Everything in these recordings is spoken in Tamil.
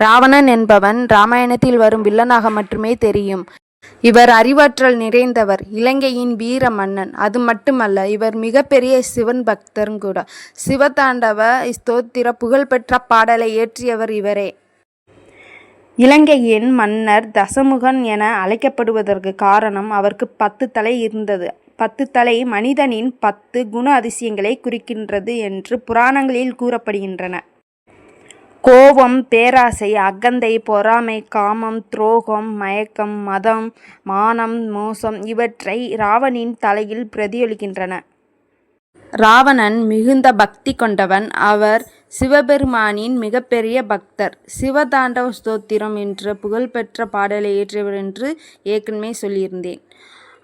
ராவணன் என்பவன் இராமாயணத்தில் வரும் வில்லனாக மட்டுமே தெரியும். இவர் அறிவாற்றல் நிறைந்தவர், இலங்கையின் வீர மன்னன். அது மட்டுமல்ல, இவர் மிகப்பெரிய சிவன் பக்தரும் கூட. சிவதாண்டவ ஸ்தோத்திர புகழ்பெற்ற பாடலை இயற்றியவர் இவரே. இலங்கையின் மன்னர் தசமுகன் என அழைக்கப்படுவதற்கு காரணம் அவருக்கு 10 தலை இருந்தது. 10 தலை மனிதனின் 10 குண அதிசயங்களை குறிக்கின்றது என்று புராணங்களில் கூறப்படுகின்றன. கோபம், பேராசை, அகந்தை, பொறாமை, காமம், துரோகம், மயக்கம், மதம், மானம், மோசம் இவற்றை ராவணனின் தலையில் பிரதிபலிக்கின்றன. ராவணன் மிகுந்த பக்தி கொண்டவன். அவர் சிவபெருமானின் மிகப்பெரிய பக்தர். சிவதாண்டவ ஸ்தோத்திரம் என்ற புகழ்பெற்ற பாடலை இயற்றியவர் என்று ஏற்கனவே சொல்லியிருந்தேன்.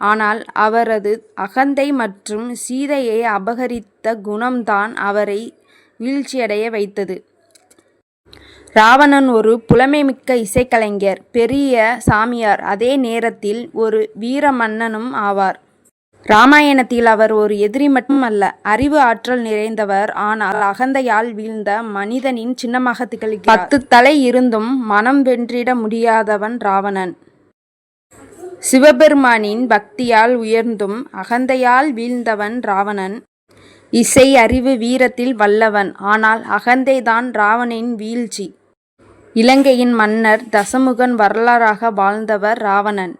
ஆனால் அவரது அகந்தை மற்றும் சீதையை அபகரித்த குணம்தான் அவரை வீழ்ச்சியடைய வைத்தது. ராவணன் ஒரு புலமைமிக்க இசைக்கலைஞர், பெரிய சாமியார், அதே நேரத்தில் ஒரு வீர மன்னனும் ஆவார். இராமாயணத்தில் அவர் ஒரு எதிரி மட்டுமல்ல, அறிவு ஆற்றல் நிறைந்தவர். ஆனால் அகந்தையால் வீழ்ந்த மனிதனின் சின்னமாக திகழ்கிறார். 10 தலை இருந்தும் மனம் வென்றிட முடியாதவன் ராவணன். சிவபெருமானின் பக்தியால் உயர்ந்தும் அகந்தையால் வீழ்ந்தவன் ராவணன். இசை, அறிவு, வீரத்தில் வல்லவன். ஆனால் அகந்தைதான் ராவணனின் வீழ்ச்சி. இலங்கையின் மன்னர் தசமுகன் வரலாறாக வாழ்ந்தவர் ராவணன்.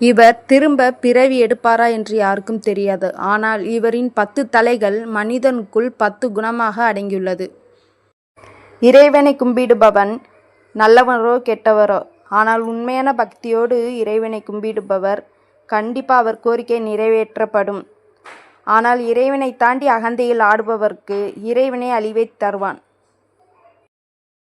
இவர் திரும்ப பிறவி எடுப்பாரா என்று யாருக்கும் தெரியாது. ஆனால் இவரின் 10 தலைகள் மனிதனுக்குள் 10 குணமாக அடங்கியுள்ளது. இறைவனை கும்பிடுபவன் நல்லவரோ கெட்டவரோ, ஆனால் உண்மையான பக்தியோடு இறைவனை கும்பிடுபவர் கண்டிப்பாக அவர் கோரிக்கை நிறைவேற்றப்படும். ஆனால் இறைவனை தாண்டி அகந்தையில் ஆடுபவருக்கு இறைவனை அழிவை தருவான்.